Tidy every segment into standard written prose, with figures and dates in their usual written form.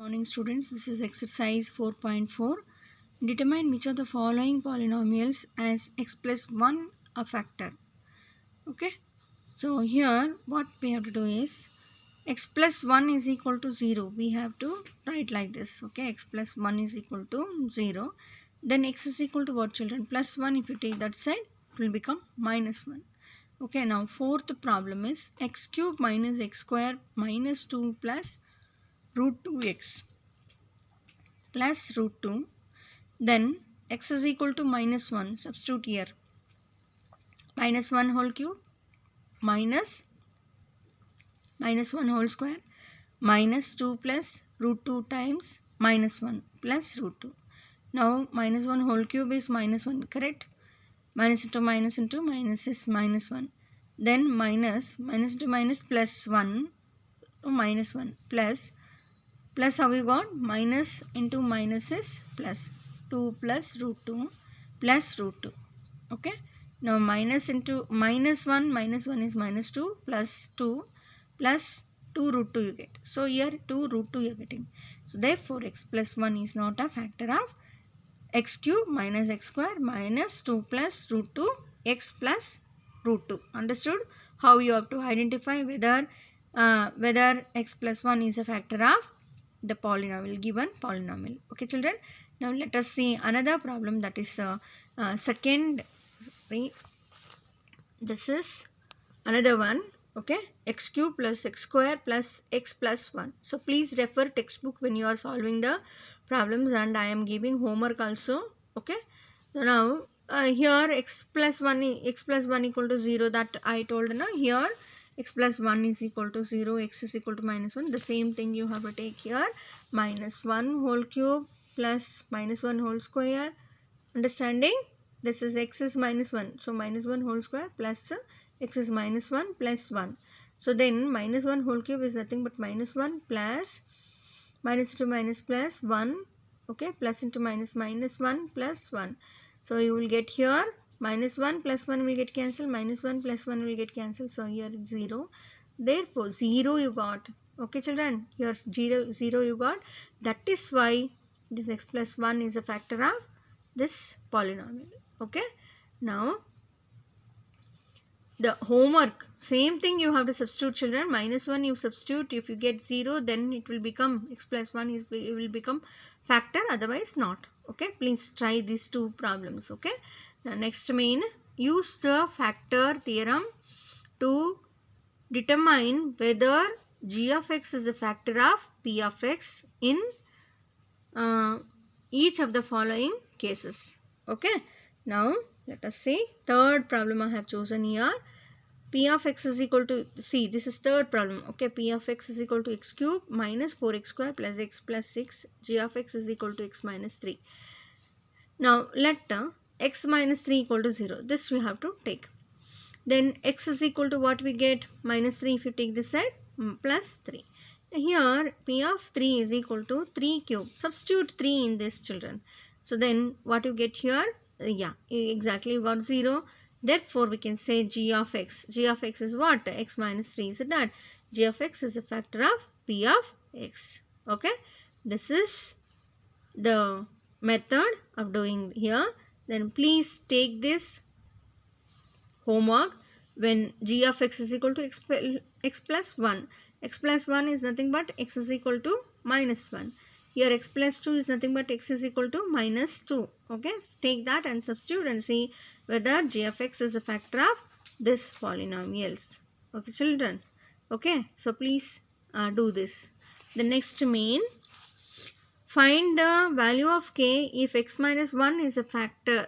Morning students, this is exercise 4.4. Determine which of the following polynomials as x plus 1 a factor. Okay, so here what we have to do is x plus 1 is equal to 0. We have to write like this. Okay, x plus 1 is equal to 0. Then x is equal to what, children? Plus 1. If you take that side, it will become minus 1. Okay, now fourth problem is x cube minus x square minus 2 plus root 2x plus root 2. Then x is equal to minus 1. Substitute here. Minus 1 whole cube minus 1 whole square minus 2 plus root 2 times minus 1 plus root 2. Now minus 1 whole cube is minus 1, correct? Minus into minus is minus 1. Then minus into minus plus 1 to minus 1 plus how we got? Minus into minus is plus 2 plus root 2 plus root 2. Okay. Now minus into minus 1 is minus 2 plus 2 plus 2 root 2 you get. So here 2 root 2 you are getting. So therefore x plus 1 is not a factor of x cube minus x square minus 2 plus root 2 x plus root 2. Understood? How you have to identify whether x plus 1 is a factor of the polynomial, given polynomial. Okay children, now let us see another problem, that is second. This is another one. Okay, x cube plus x square plus x plus 1. So please refer textbook when you are solving the problems, and I am giving homework also. Okay, so now here x plus 1 equal to 0, that I told now. Here x plus 1 is equal to 0, x is equal to minus 1. The same thing you have to take here. Minus 1 whole cube plus minus 1 whole square. Understanding? This is x is minus 1. So minus 1 whole square plus x is minus 1 plus 1. So then minus 1 whole cube is nothing but minus 1 plus minus into minus plus 1. Okay, plus into minus 1 plus 1. So you will get here minus 1 plus 1 will get cancelled, minus 1 plus 1 will get cancelled. So here it's 0. Therefore 0 you got. Okay children, here 0 you got. That is why this x plus 1 is a factor of this polynomial. Okay, now the homework, same thing you have to substitute children. Minus 1 you substitute. If you get 0, then it will become x plus 1 it will become factor, otherwise not. Okay, please try these two problems. Okay, now next main, use the factor theorem to determine whether g of x is a factor of p of x in each of the following cases. Okay, now let us see third problem I have chosen here. P of x is equal to, see this is third problem. Okay, P of x is equal to x cube minus 4x square plus x plus 6. G of x is equal to x minus 3. Now let x minus 3 equal to 0. This we have to take. Then x is equal to what we get? Minus 3 if you take this side, plus 3. Here P of 3 is equal to 3 cube. Substitute 3 in this children. So then what you get here? Yeah, exactly, you got 0. Therefore we can say g of x. G of x is what? X minus 3. Is it that? G of x is a factor of p of x. Okay, this is the method of doing here. Then please take this homework when g of x is equal to x plus 1. X plus 1 is nothing but x is equal to minus 1. Here x plus 2 is nothing but x is equal to minus 2. Okay, take that and substitute and see whether g of x is a factor of this polynomials. Okay children. Okay, so please do this. The next main, find the value of k if x minus 1 is a factor.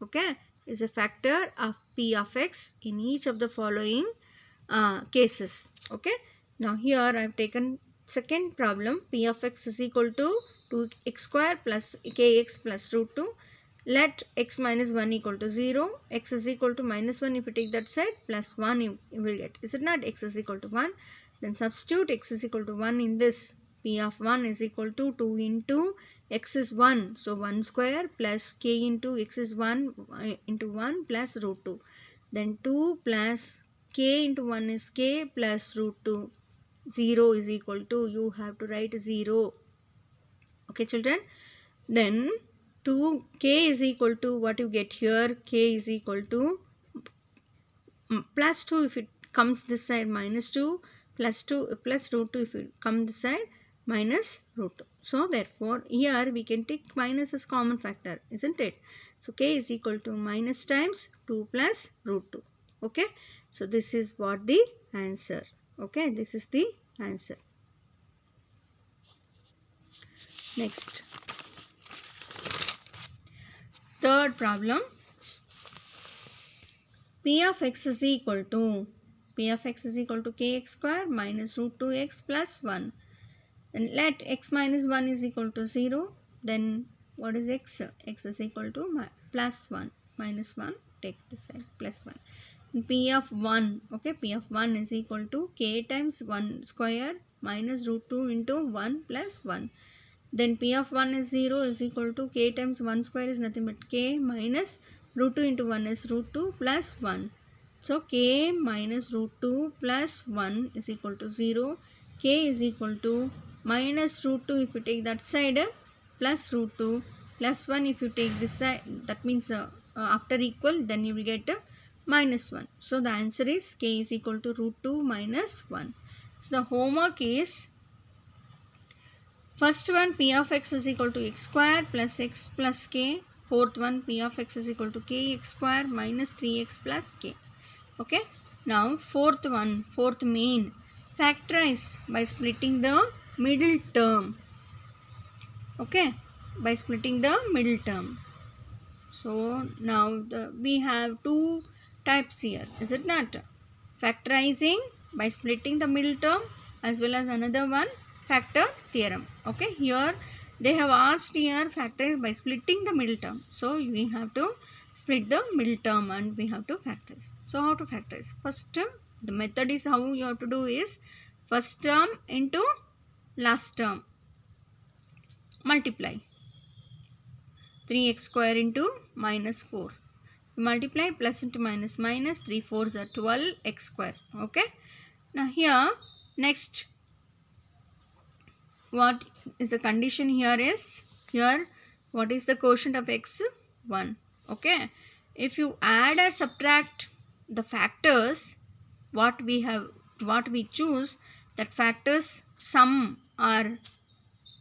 Okay, is a factor of p of x in each of the following cases. Okay, now here I have taken second problem. P of x is equal to 2x square plus kx plus root 2. Let x minus 1 equal to 0. X is equal to minus 1 if you take that side, plus 1 you will get. Is it not? X is equal to 1. Then substitute x is equal to 1 in this. P of 1 is equal to 2 into x is 1. So 1 square plus k into x is 1 into 1 plus root 2. Then 2 plus k into 1 is k plus root 2. 0 is equal to, you have to write 0. Okay children, then 2k is equal to what you get here, k is equal to plus 2 if it comes this side, minus 2 plus 2 plus root 2 if it comes this side, minus root 2. So therefore here we can take minus as common factor, isn't it? So k is equal to minus times 2 plus root 2. Okay, so this is what the answer. Okay, this is the answer. Next, third problem. P of x is equal to kx square minus root 2x plus 1. Then let x minus 1 is equal to 0. Then what is x? X is equal to plus 1. Minus 1, take this side, plus 1. And P of 1, okay, P of 1 is equal to k times 1 square minus root 2 into 1 plus 1. Then P of 1 is 0 is equal to k times 1 square is nothing but k minus root 2 into 1 is root 2 plus 1. So k minus root 2 plus 1 is equal to 0. K is equal to minus root 2 if you take that side, plus root 2 plus 1 if you take this side. That means after equal, then you will get minus 1. So the answer is k is equal to root 2 minus 1. So the homework is, first one, p of x is equal to x square plus x plus k. Fourth one, p of x is equal to kx square minus 3x plus k. Okay. Now fourth one, fourth main, factorize by splitting the middle term. Okay, by splitting the middle term. So now we have two types here, is it not? Factorizing by splitting the middle term, as well as another one, factor theorem. Okay, here they have asked here factorize by splitting the middle term. So we have to split the middle term and we have to factorize. So how to factorize? First term, the method is how you have to do is first term into last term, multiply 3x square into minus 4. Multiply plus into minus, minus 3 4s are 12x square. Okay. Now here next, what is the condition here is, here what is the quotient of x? 1. Okay. If you add or subtract the factors, what we choose, that factors sum or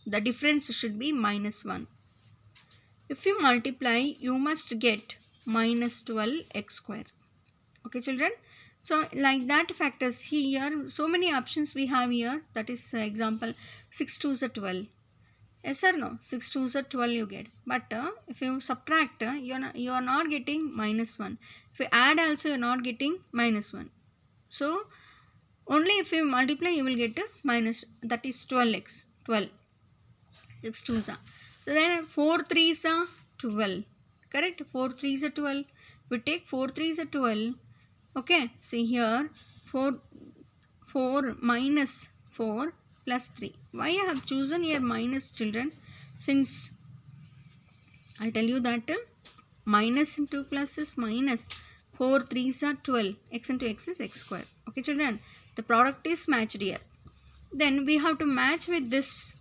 the difference should be minus 1. If you multiply, you must get minus 12x square. Okay children. So like that factors here, so many options we have here. That is example 6 2s are 12. Yes or no? 6 2s are 12 you get. But if you subtract, you are not getting minus 1. If you add also, you are not getting minus 1. So only if you multiply, you will get minus, that is 12x. 12. 6 2s are. So then 4 3s are 12. Correct? 4 3s are 12. We take 4 3s are 12. Okay. See here 4 minus 4 plus 3. Why I have chosen here minus, children? Since I tell you that minus into plus is minus. 4 3s are 12. X into x is x square. Okay children. The product is matched here. Then we have to match with this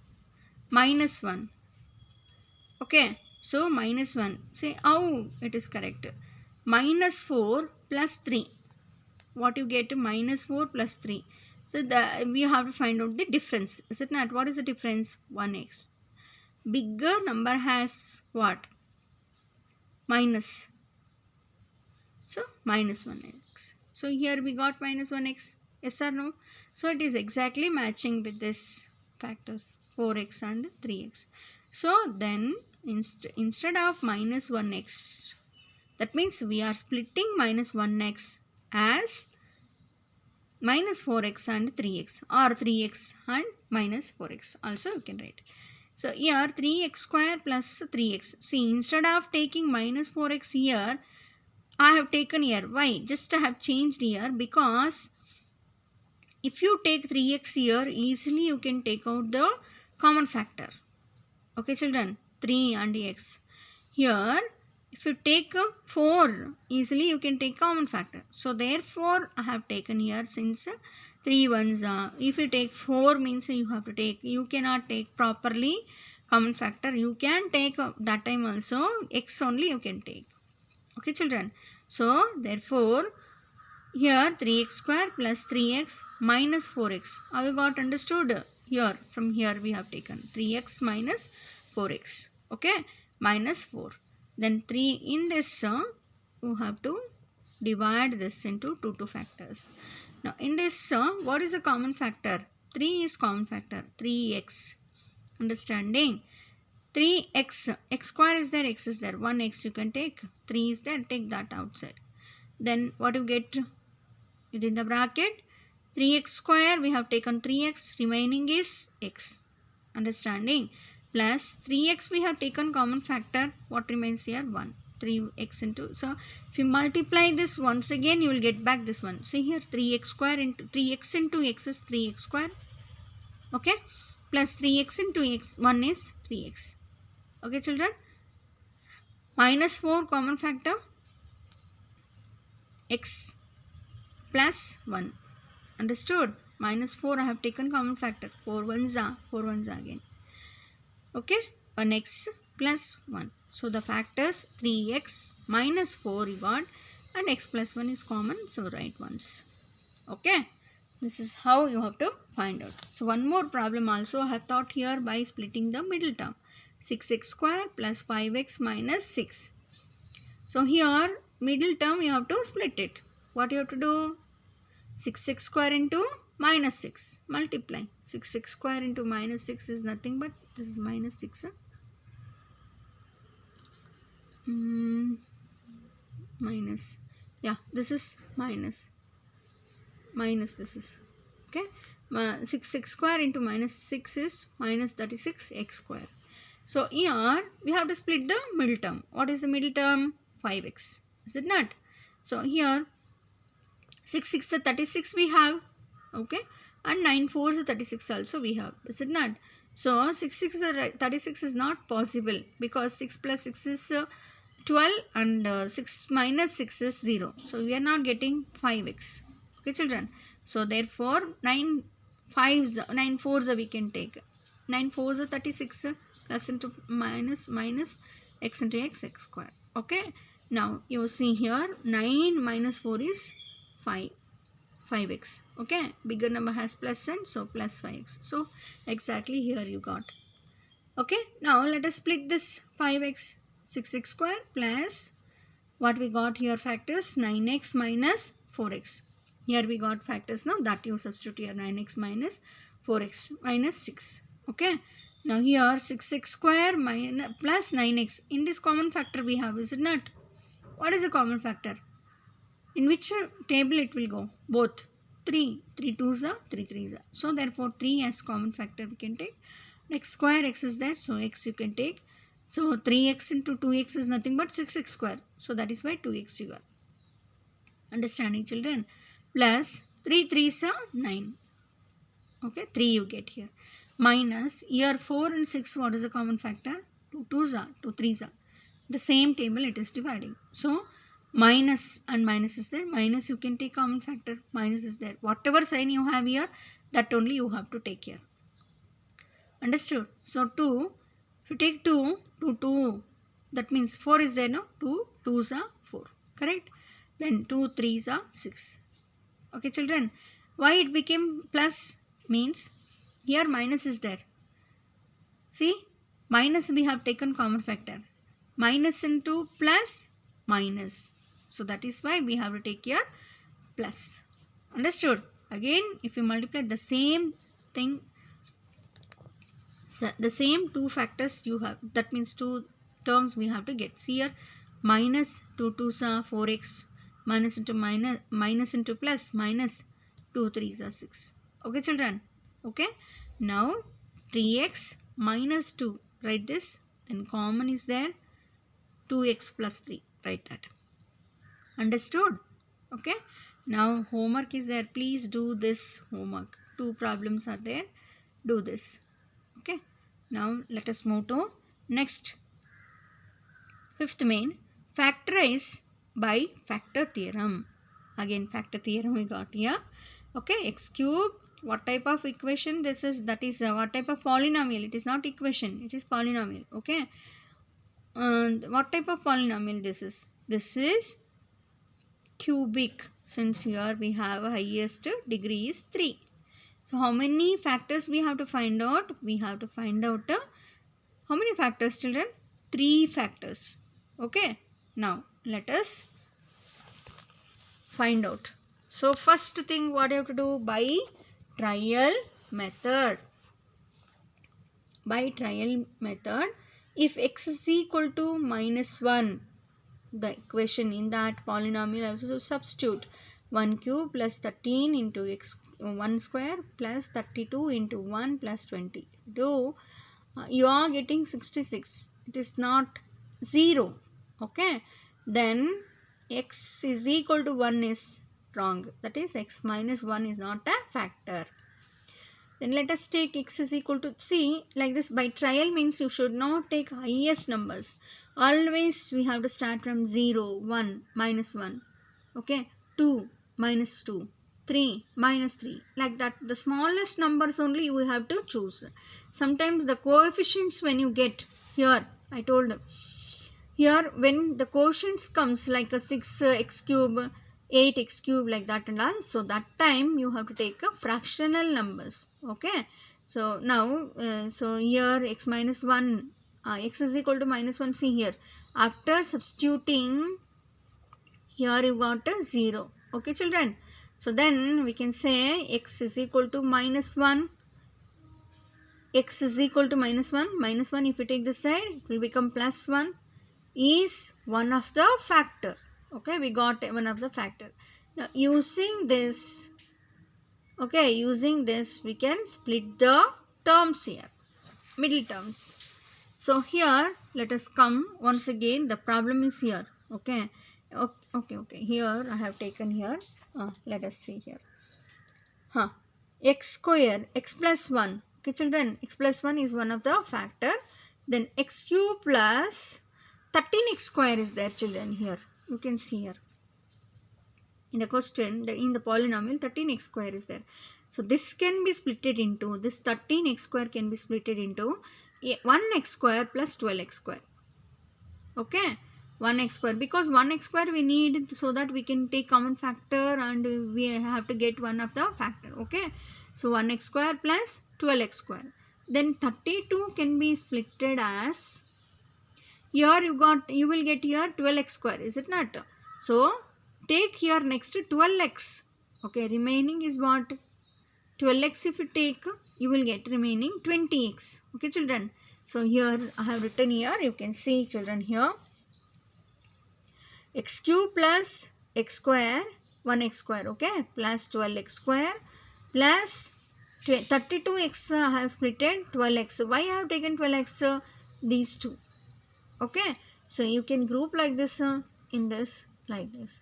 minus 1. Okay. So minus 1. Say how it is correct. Minus 4 plus 3. What you get? Minus 4 plus 3. So we have to find out the difference. Is it not? What is the difference? 1x. Bigger number has what? Minus. So minus 1x. So here we got minus 1x. Yes or no? So it is exactly matching with this factors 4x and 3x. So then instead of minus 1x, that means we are splitting minus 1x as minus 4x and 3x, or 3x and minus 4x also you can write. So here 3x square plus 3x. See, instead of taking minus 4x here, I have taken here. Why? Just I have changed here because if you take 3x here, easily you can take out the common factor. Okay children, 3 and x. Here if you take 4, easily you can take common factor. So therefore I have taken here, since 3 ones, if you take 4 means you have to take, you cannot take properly common factor, you can take that time also x only you can take. Okay children, so therefore here 3x square plus 3x minus 4x. Have you got understood? Here, from here we have taken 3x minus 4x. Okay, minus 4. Then 3 in this, you have to divide this into 2 factors. Now in this, what is the common factor? 3 is common factor, 3x. Understanding? 3x, x square is there, x is there. 1x you can take, 3 is there, take that outside. Then what you get? Within the bracket 3x square we have taken 3x, remaining is x. Understanding? Plus 3x we have taken common factor, what remains here? 1. 3x into, so if you multiply this once again you will get back this one. See here, 3x square into 3x into x is 3x square. Okay, plus 3x into x, 1 is 3x. Okay children, minus 4 common factor, x plus 1. Understood? Minus 4 I have taken common factor. 4 ones are again. Okay? 1x plus 1. So the factors 3x minus 4 you got, and x plus 1 is common. So write ones. Okay? This is how you have to find out. So one more problem also I have thought here by splitting the middle term. 6x square plus 5x minus 6. So here middle term you have to split it. What you have to do? 6x square into minus 6. Multiply. 6x square into minus 6 is nothing but this is minus 6. Minus. Yeah, this is minus. Minus this is. Okay. 6x square into minus 6 is minus 36x square. So here we have to split the middle term. What is the middle term? 5x. Is it not? So here 6 6 is 36 we have, okay, and 9 4 is 36 also we have, is it not? So 6 6 is 36 is not possible because 6 plus 6 is 12 and 6 minus 6 is 0. So we are not getting 5x. Okay children. So therefore 9 4s we can take. 9 4s are 36 plus into minus x into x square. Okay. Now you see here 9 minus 4 is 5x. Okay, bigger number has plus sign, so plus 5x. So exactly here you got. Okay, now let us split this 5x. 6x square plus what we got here factors 9x minus 4x. Here we got factors now, that you substitute here 9x minus 4x minus 6. Okay, now here 6x square minus plus 9x. In this common factor we have, is it not? What is the common factor? In which table it will go? Both. 3. 3 2s are 3 3s are. So therefore 3 as common factor we can take. X square, x is there, so x you can take. So 3x into 2x is nothing but 6x square. So that is why 2x you got. Understanding children? Plus 3 3s are 9. Okay, 3 you get here. Minus here 4 and 6, what is the common factor? 2 2s are, 2 3s are. The same table it is dividing. So minus and minus is there. Minus you can take common factor. Minus is there. Whatever sign you have here, that only you have to take here. Understood? So 2, if you take 2, 2, that means 4 is there, no? 2 2s are 4. Correct? Then 2 3s are 6. Okay children? Why it became plus means here minus is there. See? Minus we have taken common factor. Minus into plus minus. So that is why we have to take here plus. Understood? Again, if you multiply the same thing, so the same 2 factors you have, that means 2 terms we have to get. See here, minus 2 2s are 4x, minus into plus, minus 2 3s are 6. Okay children? Okay. Now 3x minus 2, write this, then common is there, 2x plus 3, write that. Understood? Okay. Now homework is there. Please do this homework. 2 problems are there. Do this. Okay. Now let us move to next. 5th main. Factorize by factor theorem. Again factor theorem we got here. Okay. X cube what type of equation this is, that is what type of polynomial. It is not equation, it is polynomial. Okay, and what type of polynomial this is? This is cubic, since here we have highest degree is 3. So how many factors we have to find out? We have to find out how many factors, children? 3 factors. Okay, now let us find out. So first thing, what you have to do? By trial method. By trial method, if x is equal to -1, the equation in that polynomial, I also substitute 1 cube plus 13 into x 1 square plus 32 into 1 plus 20. You are getting 66. It is not 0. Okay, then x is equal to 1 is wrong. That is x minus 1 is not a factor. Then let us take x is equal to, see, like this, by trial means you should not take highest numbers. Always we have to start from 0, 1, minus 1, okay, 2, minus 2, 3, minus 3, like that. The smallest numbers only you have to choose. Sometimes the coefficients, when you get here, I told here, when the quotients comes like a 6x cube, 8x cube, like that and all, so that time you have to take a fractional numbers. Okay, so now so here x minus 1, x is equal to -1. See here, after substituting here you got a 0. Okay children, so then we can say x is equal to -1. X is equal to -1. -1, if you take this side, it will become +1, is one of the factor. Okay, we got one of the factor. Now using this, okay, using this we can split the terms here, middle terms. So here let us come once again, the problem is here. Okay, okay, here I have taken here, let us see here, x square, x plus 1. Okay children, x plus 1 is one of the factor. Then x cube plus 13x square is there children. Here you can see here in the question, in the polynomial, 13x square is there. So this can be splitted into, this 13x square can be splitted into 1x square plus 12x square. Okay, 1x square, because 1x square we need so that we can take common factor and we have to get one of the factor. Okay, so 1x square plus 12x square. Then 32 can be splitted as, here you will get here 12x square, is it not? So take here next 12x. Okay, remaining is what? 12x if you take, you will get remaining 20x. Okay children, so here I have written here, you can see children here, x cube plus x square, 1x square, okay, plus 12x square plus 32x I have splitted 12x. Why I have taken 12x? These two. Okay, so you can group like this, in this, like this.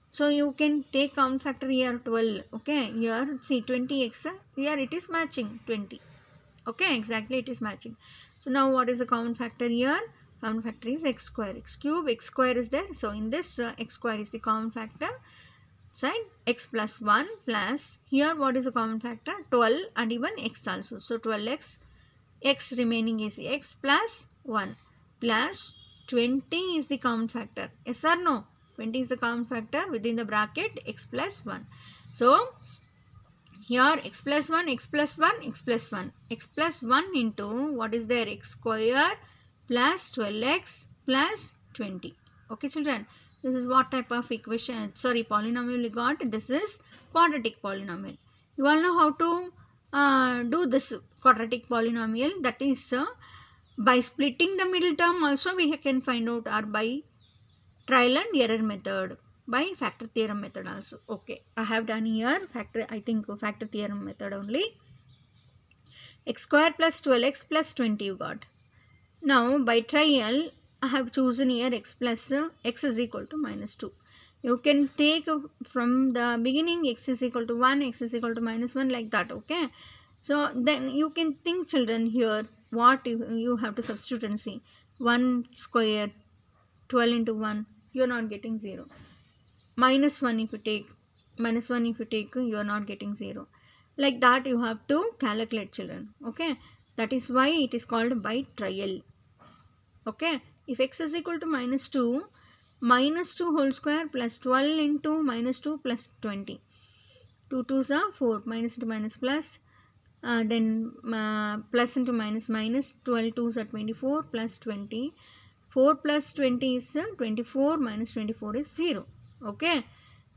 So you can take common factor here 12. Okay, here see 20x, here it is matching 20. Okay, exactly it is matching. So now what is the common factor here? Common factor is x square, x cube, x square is there. So in this x square is the common factor. Side x plus 1 plus, here what is the common factor? 12 and even x also. So 12x, x remaining is x plus 1 plus 20 is the common factor. Yes or no? 20 is the common factor within the bracket x plus 1. So here x plus 1, x plus 1, x plus 1. X plus 1 into what is there? X square plus 12x plus 20. Okay children, this is what type of equation, sorry, polynomial we got. This is quadratic polynomial. You all know how to do this quadratic polynomial, that is by splitting the middle term also we can find out, or by trial and error method, by factor theorem method also. Okay, I have done here factor, I think factor theorem method only. X square plus 12x plus 20 you got. Now by trial I have chosen here x plus x is equal to -2. You can take from the beginning x is equal to 1, x is equal to -1, like that. Okay, so then you can think children here what you have to substitute and see. 1 square, 12 into 1, you are not getting 0. -1 if you take, -1 if you take, you are not getting 0. Like that you have to calculate, children. Okay, that is why it is called by trial. Okay, if x is equal to minus 2 whole square plus 12 into minus 2 plus 20. 2 2s are 4, minus into minus plus, then plus into minus minus, 12 2s are 24 plus 20. 4 plus 20 is 24, minus 24 is 0. Okay,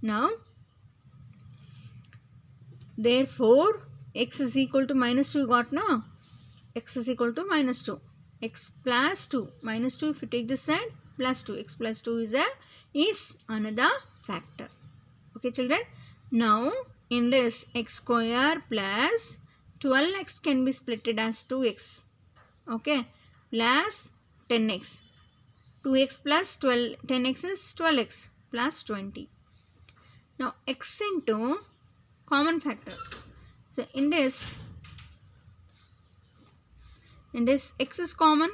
now therefore x is equal to minus 2 got now. X is equal to minus 2. X plus 2. Minus 2 if you take this side, plus 2. X plus 2 is another factor. Okay, children. Now, in this x square plus 12x can be splitted as 2x. Okay, plus 10x. 2x plus 10x is 12x plus 20. Now, x into common factor. So, in this x is common,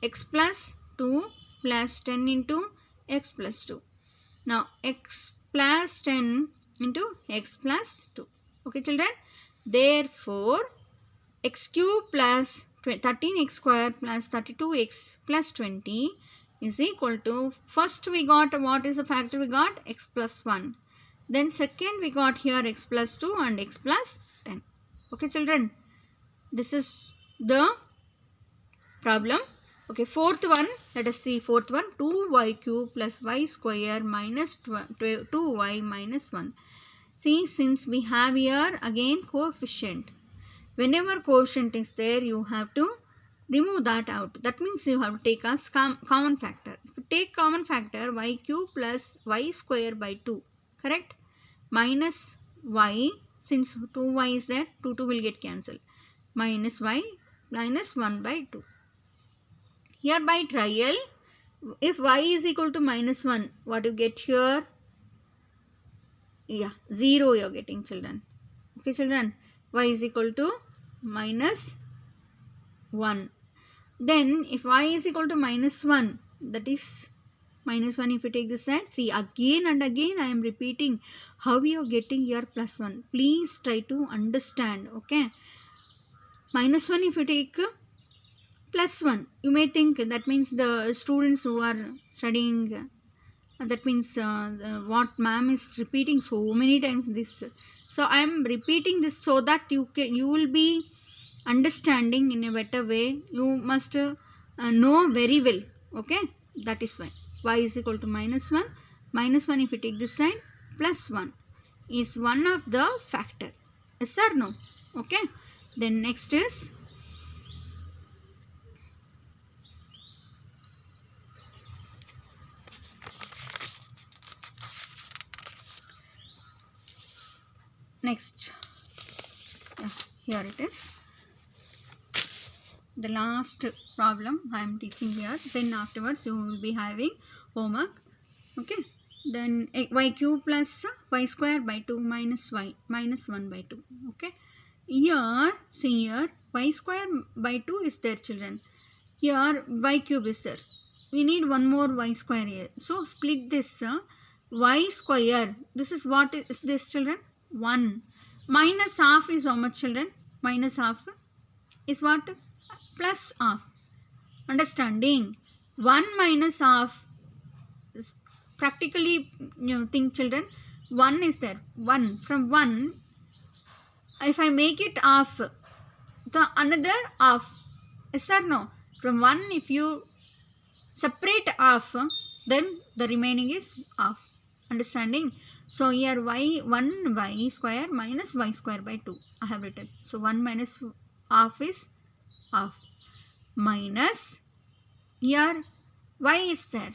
x plus 2 plus 10 into x plus 2. Now x plus 10 into x plus 2. Okay, children. Therefore x cube plus 13x square plus 32x plus 20 is equal to, first we got, what is the factor we got? X plus 1. Then second we got here x plus 2 and x plus 10. Okay, children. This is the problem. Okay, fourth one, let us see fourth one. 2y cube plus y square minus 2y minus 1. See, since we have here again coefficient, whenever coefficient is there, you have to remove that out. That means you have to take as common factor. If you take common factor, y cube plus y square by 2, correct? Minus y, since 2y is there, 2 will get cancelled. Minus y minus 1 by 2. Here by trial, if y is equal to minus 1, what you get here? Yeah, 0 you are getting, children. Okay, children. Y is equal to minus 1. Then if y is equal to minus 1, that is minus 1 if you take this side. See, again and again I am repeating how you are getting here plus 1. Please try to understand. Okay. Minus 1 if you take plus 1, you may think that means the students who are studying, that means what ma'am is repeating so many times this. So I am repeating this so that you will be understanding in a better way. You must know very well. Okay, that is why y is equal to minus 1. Minus 1 if you take this side, plus 1 is one of the factor. Yes or no? Okay. Then next is next. Yes, here it is. The last problem I am teaching here. Then afterwards you will be having homework. Okay. Then y cube plus y square by 2 minus y minus 1 by 2. Okay. Here, see here, y square by 2 is there, children. Here y cube is there. We need one more y square here. So split this y square. This is what is this, children? 1. Minus half is how much, children? Minus half is what? Plus half. Understanding? 1 minus half is practically, you think, children, 1 is there. 1. From 1, if I make it half, the another half. Yes or no? From 1, if you separate half, then the remaining is half. Understanding? So here one y square minus y square by 2 I have written. So 1 minus half is half. Minus here y is there.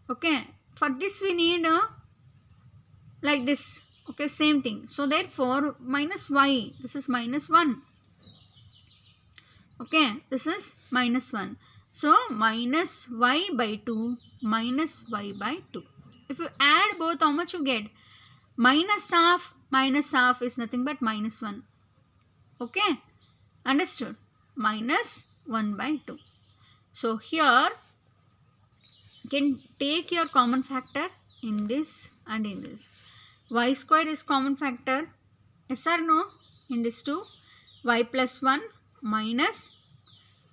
Okay. For this we need like this. Okay, same thing. So therefore minus y, this is minus 1. Okay, this is minus 1. So minus y by 2 minus y by 2. If you add both, how much you get? Minus half is nothing but minus 1. Okay, understood? Minus 1 by 2. So here you can take your common factor in this and in this. Y square is common factor. Yes or no? in this 2, y plus 1 minus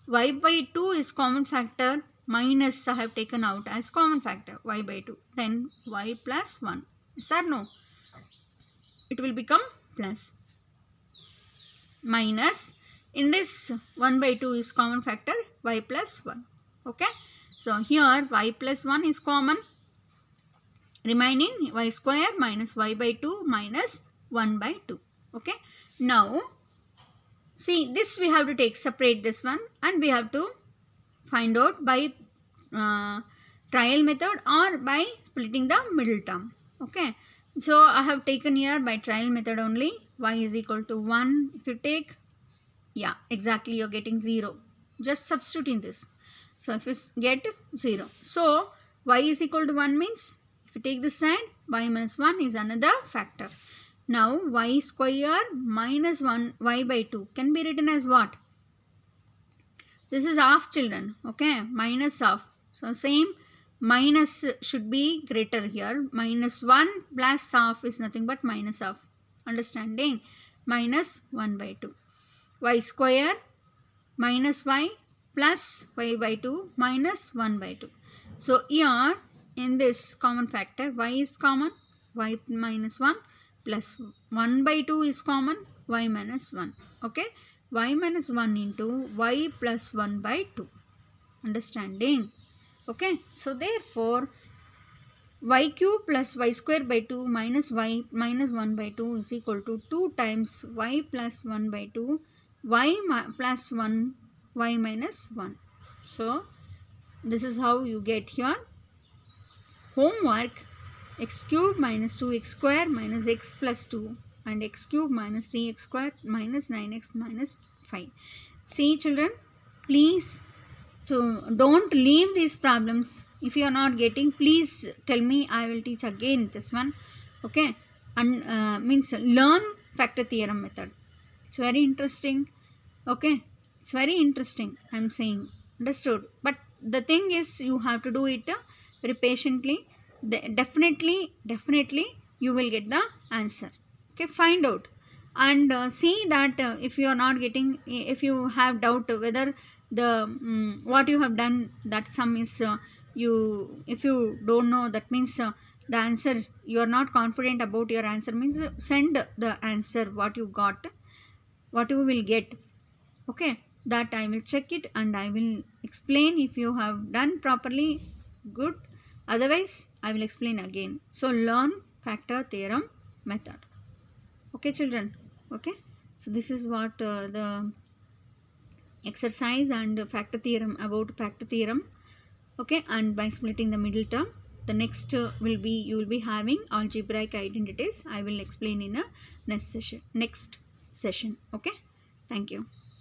y by 2 is common factor, minus I have taken out as common factor, y by 2, then y plus 1, yes or no? It will become plus, minus in this 1 by 2 is common factor, y plus 1. Okay, so here y plus 1 is common, remaining y square minus y by 2 minus 1 by 2. Okay, now see, this we have to take separate this one, and we have to find out by trial method or by splitting the middle term. Okay, so I have taken here by trial method only. Y is equal to 1. If you take, yeah, exactly, you're getting 0. Just substitute in this. So if you get 0, so y is equal to 1 means, if you take this side, y minus 1 is another factor. Now y square minus 1 y by 2 can be written as what? This is half, children. Okay, minus half. So same, minus should be greater here. Minus 1 plus half is nothing but minus half. Understanding? Minus 1 by 2. Y square minus y plus y by 2 minus 1 by 2. So here in this common factor, y is common, y minus 1 plus 1 by 2 is common, y minus 1. Okay, y minus 1 into y plus 1 by 2. Understanding? Okay, so therefore y cube plus y square by 2 minus y minus 1 by 2 is equal to 2 times y plus 1 by 2 y plus 1 y minus 1. So this is how you get here. Homework: x cube minus 2x square minus x plus 2 and x cube minus 3x square minus 9x minus 5. See children, please, so don't leave these problems. If you are not getting, please tell me, I will teach again this one. Okay, and means learn factor theorem method. It's very interesting. Okay, it's very interesting, I am saying. Understood? But the thing is, you have to do it very patiently. Definitely you will get the answer. Okay, find out and see that if you are not getting, if you have doubt whether the what you have done, that sum is if you don't know, that means the answer, you are not confident about your answer, means send the answer what you got, what you will get. Okay, that I will check it and I will explain. If you have done properly, good, otherwise I will explain again. So learn factor theorem method. Okay children. Okay, so this is what the exercise and factor theorem, about factor theorem. Okay, and by splitting the middle term, the next will be, you will be having algebraic identities. I will explain in a next session. Okay, thank you.